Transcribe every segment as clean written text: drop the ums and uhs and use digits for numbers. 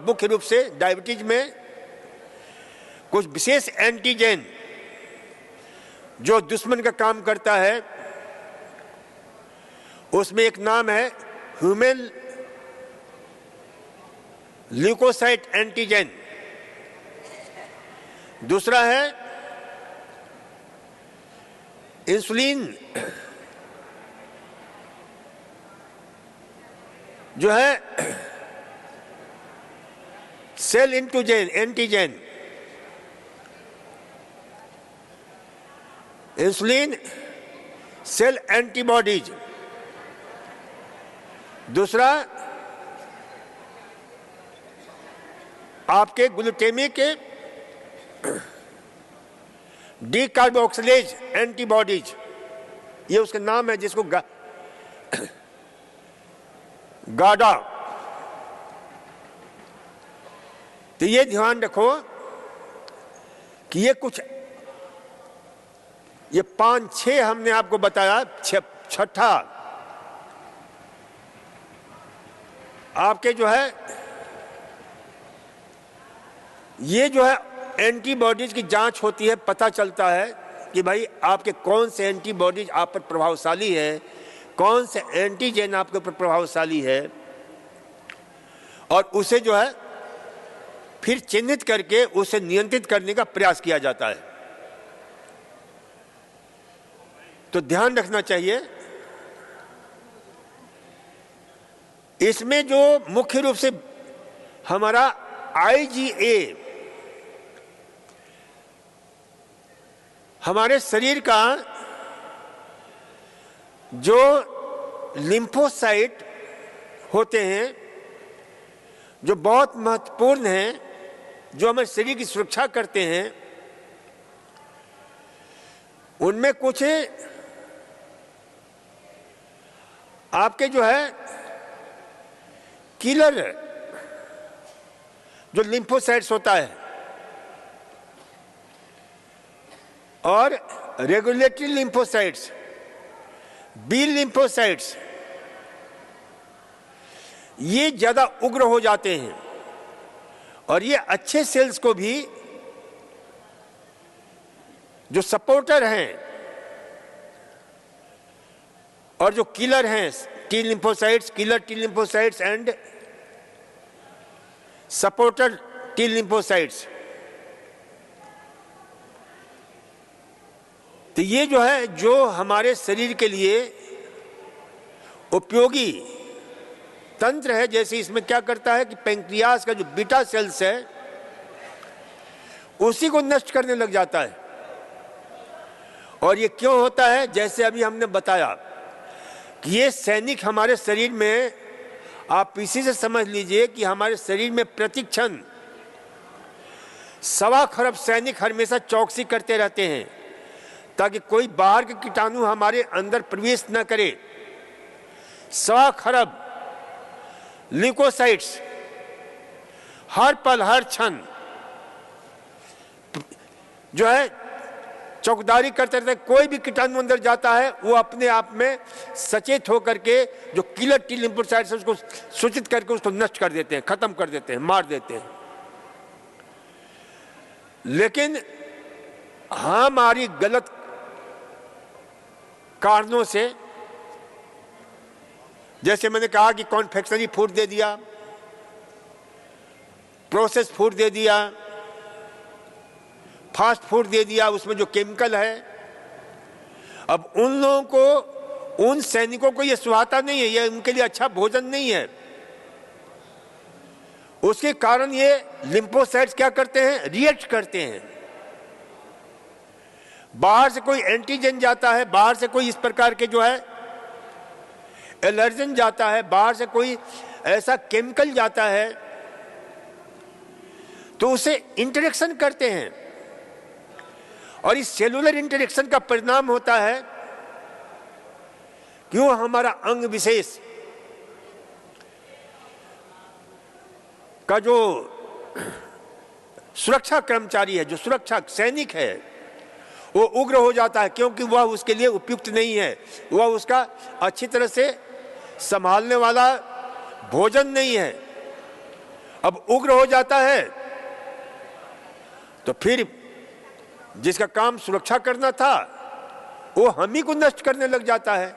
मुख्य रूप से डायबिटीज में कुछ विशेष एंटीजन जो दुश्मन का काम करता है, उसमें एक नाम है ह्यूमन ल्यूकोसाइट एंटीजन, दूसरा है इंसुलिन जो है cell antigen, insulin cell antibodies, दूसरा आपके ग्लूटामिक डीकार्बोक्सिलेज एंटीबॉडीज, ये उसका नाम है, जिसको गाडा। तो ये ध्यान रखो कि ये 5-6 हमने आपको बताया। छठा आपके जो है ये जो है एंटीबॉडीज की जांच होती है, पता चलता है कि भाई आपके कौन से एंटीबॉडीज आप पर प्रभावशाली है, कौन से एंटीजन आपके ऊपर प्रभावशाली है, और उसे जो है फिर चिन्हित करके उसे नियंत्रित करने का प्रयास किया जाता है। तो ध्यान रखना चाहिए इसमें जो मुख्य रूप से हमारा IgA हमारे शरीर का जो लिम्फोसाइट होते हैं, जो बहुत महत्वपूर्ण हैं, जो हमारे शरीर की सुरक्षा करते हैं, उनमें कुछ आपके जो है किलर जो लिम्फोसाइट्स होता है और रेगुलेटरी लिम्फोसाइट्स, बी लिम्फोसाइट्स, ये ज्यादा उग्र हो जाते हैं और ये अच्छे सेल्स को भी जो सपोर्टर हैं और जो किलर हैं, T lymphocytes, killer T lymphocytes and supporter T lymphocytes, तो ये जो है जो हमारे शरीर के लिए उपयोगी तंत्र है। जैसे इसमें क्या करता है कि पैंक्रियास का जो बीटा सेल्स है उसी को नष्ट करने लग जाता है। और ये क्यों होता है? जैसे अभी हमने बताया कि ये सैनिक हमारे शरीर में, आप इसी से समझ लीजिए कि हमारे शरीर में प्रतिक्षण 1.25 खरब सैनिक हमेशा चौकसी करते रहते हैं ताकि कोई बाहर के कीटाणु हमारे अंदर प्रवेश न करे। 1.25 खरब ल्यूकोसाइट्स हर पल हर क्षण जो है चौकदारी करते रहते। कोई भी कीटाणु अंदर जाता है वो अपने आप में सचेत होकर के जो किलर टी लिम्फोसाइट्स है उसको सूचित करके उसको नष्ट कर देते हैं, खत्म कर देते हैं, मार देते हैं। लेकिन हमारी गलत कारणों से, जैसे मैंने कहा कि कॉन्फेक्शनरी फूड दे दिया, प्रोसेस फूड दे दिया, फास्ट फूड दे दिया, उसमें जो केमिकल है, अब उन लोगों को, उन सैनिकों को यह सुहाता नहीं है, यह उनके लिए अच्छा भोजन नहीं है। उसके कारण ये लिम्फोसाइट्स क्या करते हैं? रिएक्ट करते हैं। बाहर से कोई एंटीजन जाता है, बाहर से कोई इस प्रकार के जो है एलर्जन जाता है, बाहर से कोई ऐसा केमिकल जाता है, तो उसे इंटरेक्शन करते हैं और इस सेलुलर इंटरेक्शन का परिणाम होता है कि वो हमारा अंग विशेष का जो सुरक्षा कर्मचारी है, जो सुरक्षा सैनिक है, वो उग्र हो जाता है क्योंकि वह उसके लिए उपयुक्त नहीं है, वह उसका अच्छी तरह से संभालने वाला भोजन नहीं है अब उग्र हो जाता है तो फिर जिसका काम सुरक्षा करना था वो हम ही को नष्ट करने लग जाता है।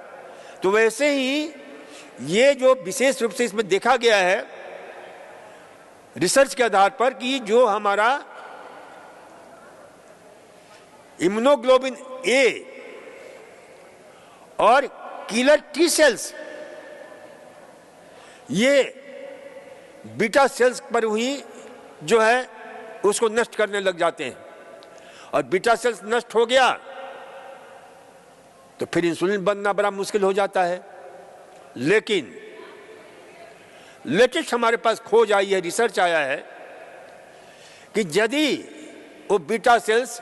तो वैसे ही ये जो विशेष रूप से इसमें देखा गया है रिसर्च के आधार पर कि जो हमारा इम्यूनोग्लोबिन ए और किलर टी सेल्स ये बीटा सेल्स पर ही जो है उसको नष्ट करने लग जाते हैं, और बीटा सेल्स नष्ट हो गया तो फिर इंसुलिन बनना बड़ा मुश्किल हो जाता है। लेकिन लेटेस्ट हमारे पास खोज आई है, रिसर्च आया है कि यदि वो बीटा सेल्स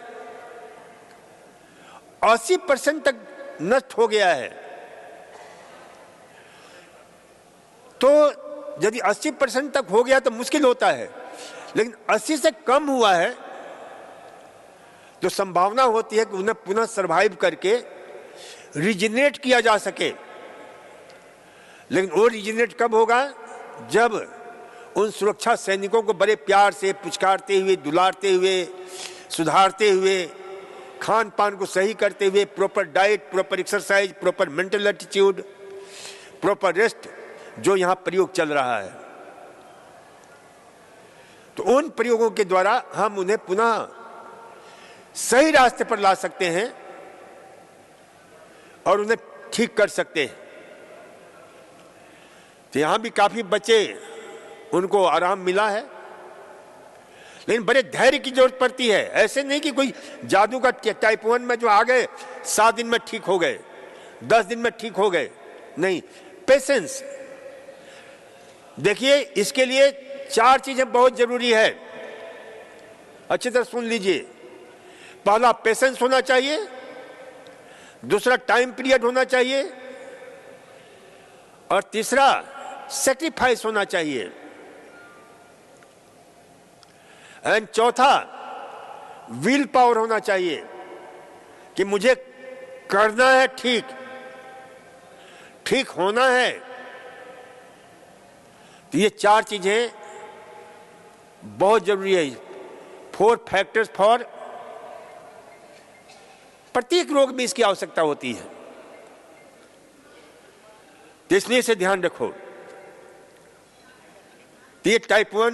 80% तक नष्ट हो गया है तो यदि 80% तक हो गया तो मुश्किल होता है, लेकिन 80 से कम हुआ है तो संभावना होती है कि उन्हें पुनः सरवाइव करके रिजेनरेट किया जा सके। लेकिन वो रिजेनरेट कब होगा? जब उन सुरक्षा सैनिकों को बड़े प्यार से पुचकारते हुए, दुलारते हुए, सुधारते हुए, खान पान को सही करते हुए, proper diet, proper exercise, proper mental attitude, proper rest जो यहां प्रयोग चल रहा है, तो उन प्रयोगों के द्वारा हम उन्हें पुनः सही रास्ते पर ला सकते हैं और उन्हें ठीक कर सकते हैं। तो यहां भी काफी बच्चे उनको आराम मिला है, लेकिन बड़े धैर्य की जरूरत पड़ती है। ऐसे नहीं कि कोई जादू का टाइप 1 में जो आ गए 7 दिन में ठीक हो गए, 10 दिन में ठीक हो गए, नहीं, पेशेंस। देखिए इसके लिए 4 चीजें बहुत जरूरी है, अच्छी तरह सुन लीजिए। पहला पेशेंस होना चाहिए, दूसरा टाइम पीरियड होना चाहिए, और तीसरा सैक्रिफाइस होना चाहिए, एंड चौथा विल पावर होना चाहिए कि मुझे करना है, ठीक होना है। तो ये 4 चीजें बहुत जरूरी है। 4 फैक्टर्स फॉर, प्रत्येक रोग में इसकी आवश्यकता होती है, तो इसलिए इसे ध्यान रखो। तो ये टाइप 1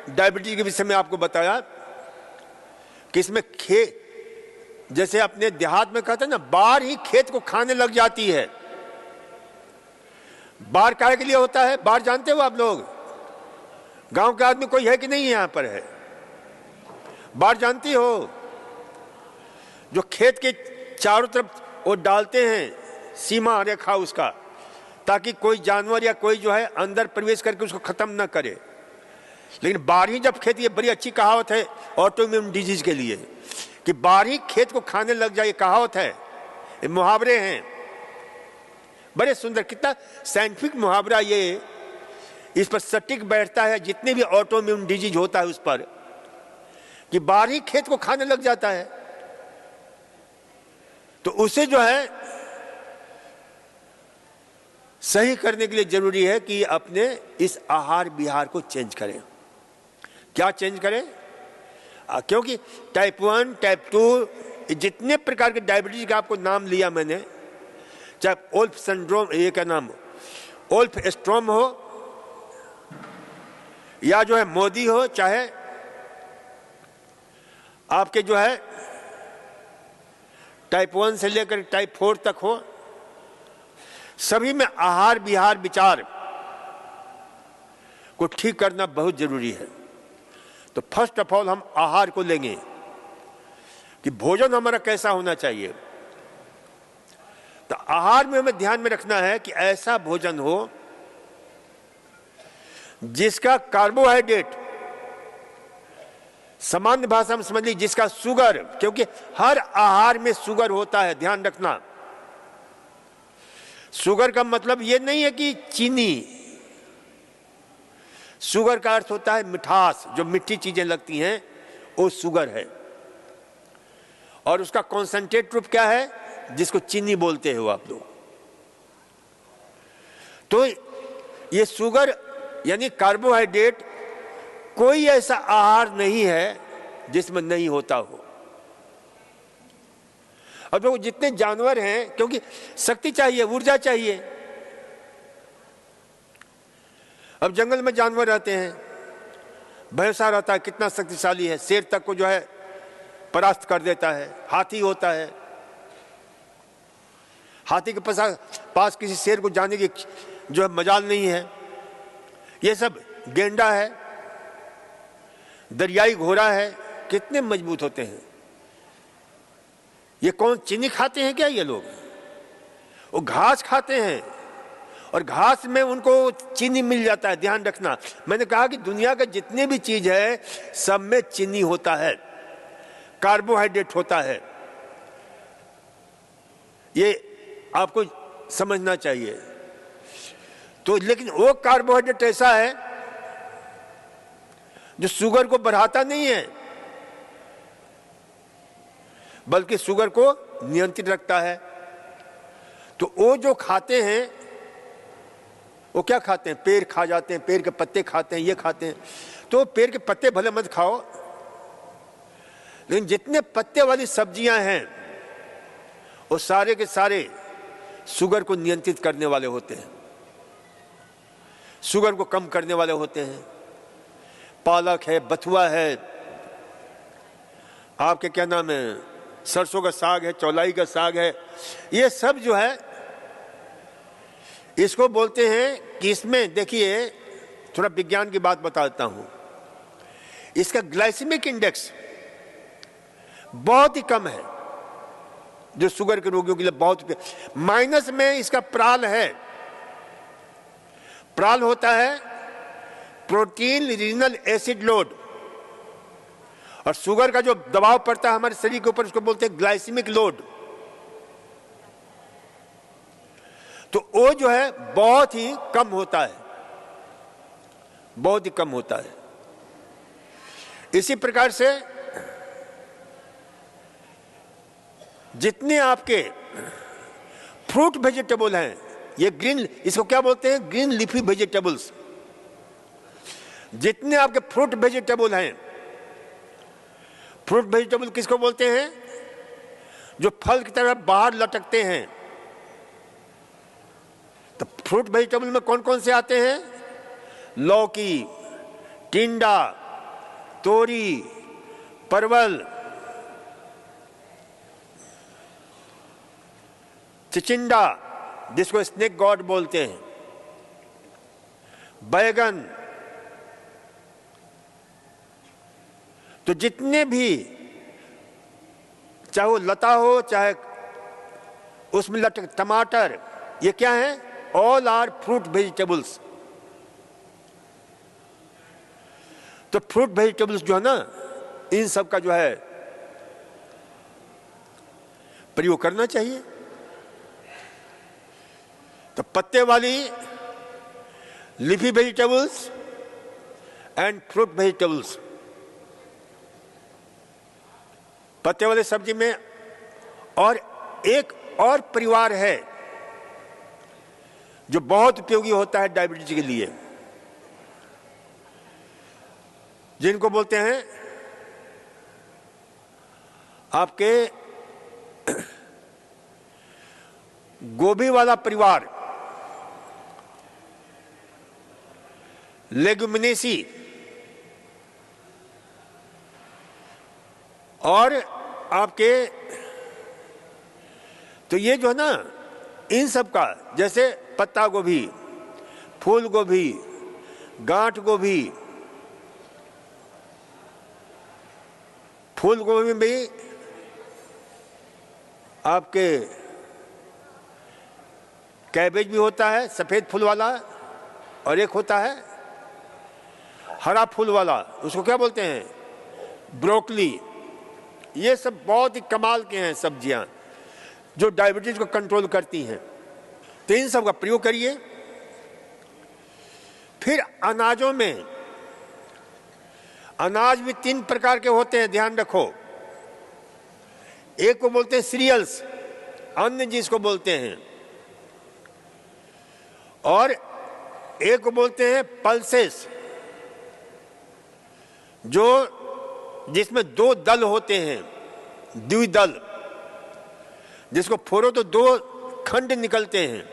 डायबिटीज के विषय में आपको बताया कि इसमें जैसे अपने देहात में कहते हैं ना, बाढ़ ही खेत को खाने लग जाती है। बाढ़ काहे के लिए होता है? बाढ़ जानते हो आप लोग? गांव के आदमी कोई है कि नहीं यहां पर है? बाढ़ जानती हो? जो खेत के चारों तरफ वो डालते हैं सीमा रेखा उसका, ताकि कोई जानवर या कोई जो है अंदर प्रवेश करके उसको खत्म ना करे। लेकिन बाढ़ जब खेत, ये बड़ी अच्छी कहावत है ऑटोइम्यून डिजीज के लिए कि बाढ़ खेत को खाने लग जाए, ये कहावत है, ये मुहावरे हैं बड़े सुंदर। कितना साइंटिफिक मुहावरा ये, इस पर सटीक बैठता है जितने भी ऑटोइम्यून डिजीज होता है उस पर, कि बाढ़ खेत को खाने लग जाता है। तो उसे जो है सही करने के लिए जरूरी है कि अपने इस आहार विहार को चेंज करें। क्या चेंज करें? क्योंकि टाइप 1, टाइप 2 जितने प्रकार के डायबिटीज का आपको नाम लिया मैंने, चाहे ओल्फ सिंड्रोम, ये क्या नाम, ओल्फ स्ट्रोम हो, या जो है मोदी हो, चाहे आपके जो है टाइप 1 से लेकर टाइप 4 तक हो, सभी में आहार विहार विचार को ठीक करना बहुत जरूरी है। तो फर्स्ट ऑफ ऑल हम आहार को लेंगे कि भोजन हमारा कैसा होना चाहिए। तो आहार में हमें ध्यान में रखना है कि ऐसा भोजन हो जिसका कार्बोहाइड्रेट, सामान्य भाषा में समझ लीजिए जिसका शुगर, क्योंकि हर आहार में शुगर होता है, ध्यान रखना। शुगर का मतलब यह नहीं है कि चीनी, शुगर का अर्थ होता है मिठास, जो मीठी चीजें लगती हैं वो शुगर है। और उसका कॉन्सेंट्रेट रूप क्या है, जिसको चीनी बोलते हो आप लोग। तो ये शुगर यानी कार्बोहाइड्रेट कोई ऐसा आहार नहीं है जिसमें नहीं होता हो। अब देखो जितने जानवर हैं, क्योंकि शक्ति चाहिए, ऊर्जा चाहिए। अब जंगल में जानवर रहते हैं, भैंसा रहता है, कितना शक्तिशाली है, शेर तक को जो है परास्त कर देता है। हाथी होता है, हाथी के पास किसी शेर को जाने की जो है मजाल नहीं है। ये सब गेंडा है, दरियाई घोड़ा है, कितने मजबूत होते हैं। ये कौन चीनी खाते हैं क्या? ये लोग वो घास खाते हैं और घास में उनको चीनी मिल जाता है। ध्यान रखना, मैंने कहा कि दुनिया का जितने भी चीज है सब में चीनी होता है, कार्बोहाइड्रेट होता है। ये आपको समझना चाहिए। तो लेकिन वो कार्बोहाइड्रेट ऐसा है जो शुगर को बढ़ाता नहीं है, बल्कि शुगर को नियंत्रित रखता है। तो वो जो खाते हैं वो क्या खाते हैं? पेड़ खा जाते हैं, पेड़ के पत्ते खाते हैं, ये खाते हैं। तो पेड़ के पत्ते भले मत खाओ, लेकिन जितने पत्ते वाली सब्जियां हैं वो सारे के सारे शुगर को नियंत्रित करने वाले होते हैं, शुगर को कम करने वाले होते हैं। पालक है, बथुआ है, आपके क्या नाम है, सरसों का साग है, चौलाई का साग है, ये सब जो है इसको बोलते हैं कि इसमें देखिए थोड़ा विज्ञान की बात बताता हूं। इसका ग्लाइसेमिक इंडेक्स बहुत ही कम है, जो शुगर के रोगियों के लिए बहुत माइनस में इसका प्राल है। प्राल होता है प्रोटीन रीनल एसिड लोड, और शुगर का जो दबाव पड़ता है हमारे शरीर के ऊपर उसको बोलते हैं ग्लाइसेमिक लोड। तो वो जो है बहुत ही कम होता है, बहुत ही कम होता है। इसी प्रकार से जितने आपके फ्रूट वेजिटेबल हैं, ये ग्रीन, इसको क्या बोलते हैं? Green leafy vegetables. जितने आपके फ्रूट वेजिटेबल हैं, फ्रूट वेजिटेबल किसको बोलते हैं? जो फल की तरह बाहर लटकते हैं। तो फ्रूट वेजिटेबल में कौन कौन से आते हैं? लौकी, टिंडा, तोरी, परवल, चिचिंडा जिसको स्नेक गॉड बोलते हैं, बैगन। तो जितने भी, चाहे वो लता हो चाहे उसमें लटक, टमाटर, ये क्या है? All are fruit vegetables. तो फ्रूट वेजिटेबल्स जो है ना, इन सब का जो है प्रयोग करना चाहिए। तो पत्ते वाली leafy vegetables and fruit vegetables, पत्ते वाले सब्जी में। और एक और परिवार है जो बहुत उपयोगी होता है डायबिटीज के लिए, जिनको बोलते हैं आपके गोभी वाला परिवार, लेगुमिनेसी। और आपके तो ये जो है ना, इन सब का, जैसे पत्ता गोभी, फूल गोभी, गांठ गोभी, फूल गोभी में भी आपके कैबेज भी होता है सफेद फूल वाला, और एक होता है हरा फूल वाला, उसको क्या बोलते हैं? ब्रोकली। ये सब बहुत ही कमाल के हैं सब्जियां जो डायबिटीज को कंट्रोल करती हैं। तो इन सब का प्रयोग करिए। फिर अनाजों में, अनाज भी 3 प्रकार के होते हैं, ध्यान रखो। एक को बोलते हैं सीरियल्स, अन्न जिसको बोलते हैं, और एक को बोलते हैं पल्सेस, जिसमें दो दल होते हैं, द्विदल, जिसको फोड़ो तो दो खंड निकलते हैं,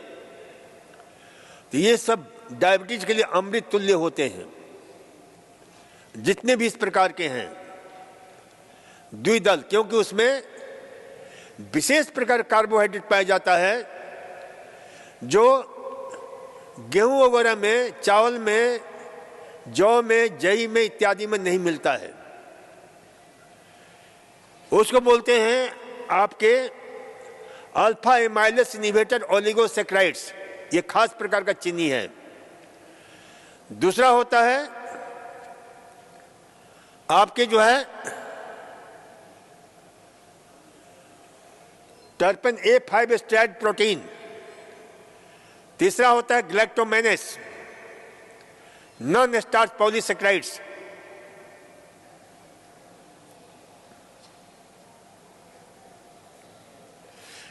तो ये सब डायबिटीज के लिए अमृत तुल्य होते हैं। जितने भी इस प्रकार के हैं द्विदल, क्योंकि उसमें विशेष प्रकार कार्बोहाइड्रेट पाया जाता है जो गेहूं वगैरह में, चावल में, जौ में, जई में इत्यादि में नहीं मिलता है। उसको बोलते हैं आपके अल्फा एमाइलेस इनहिबिटर ओलिगोसैकेराइड्स। ये खास प्रकार का चीनी है। दूसरा होता है आपके जो है टर्पन A5 स्ट्रैट प्रोटीन। तीसरा होता है ग्लैक्टोमेनेस, नॉन स्टार्च पॉलीसैकेराइड्स।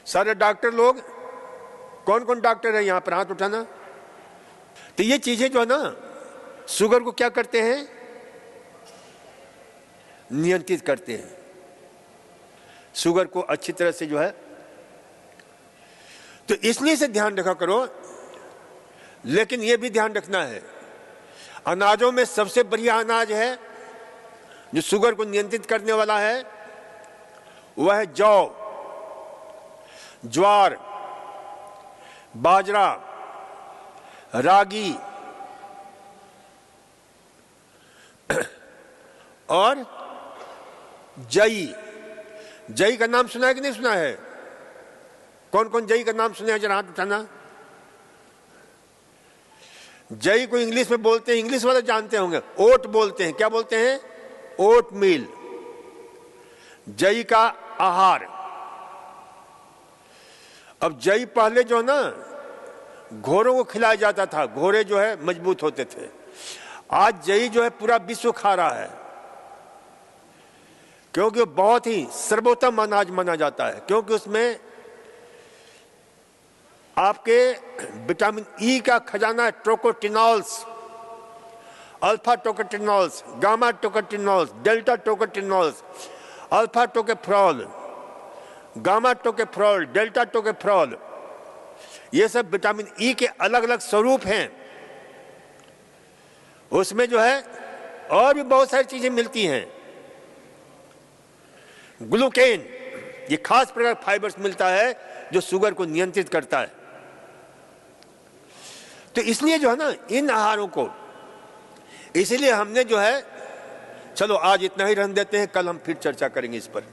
सारे डॉक्टर लोग, कौन कौन डॉक्टर है यहां पर, हाथ उठाना। तो ये चीजें जो है ना शुगर को क्या करते हैं, नियंत्रित करते हैं। शुगर को अच्छी तरह से जो है, तो इसलिए से ध्यान रखा करो। लेकिन यह भी ध्यान रखना है, अनाजों में सबसे बढ़िया अनाज है जो शुगर को नियंत्रित करने वाला है, वह है जौ, ज्वार, बाजरा, रागी और जई। जई का नाम सुना है कि नहीं सुना है? कौन कौन जई का नाम सुना है, जरा हाथ उठाना। जई को इंग्लिश में बोलते हैं, इंग्लिश वाले जानते होंगे, ओट बोलते हैं। क्या बोलते हैं? ओट मील। जई का आहार। अब जई पहले जो ना घोड़ों को खिलाया जाता था, घोड़े जो है मजबूत होते थे। आज जई जो है पूरा विश्व खा रहा है, क्योंकि बहुत ही सर्वोत्तम अनाज माना जाता है, क्योंकि उसमें आपके विटामिन ई का खजाना है। Tocotrienols, alpha tocotrienols, gamma tocotrienols, delta tocotrienols, alpha tocopherol, gamma tocopherol, delta tocopherol, ये सब विटामिन ई के अलग अलग स्वरूप हैं। उसमें जो है और भी बहुत सारी चीजें मिलती हैं। ग्लूकेन, ये खास प्रकार फाइबर्स मिलता है जो शुगर को नियंत्रित करता है। तो इसलिए जो है ना इन आहारों को, इसीलिए हमने जो है, चलो आज इतना ही रहने देते हैं, कल हम फिर चर्चा करेंगे इस पर।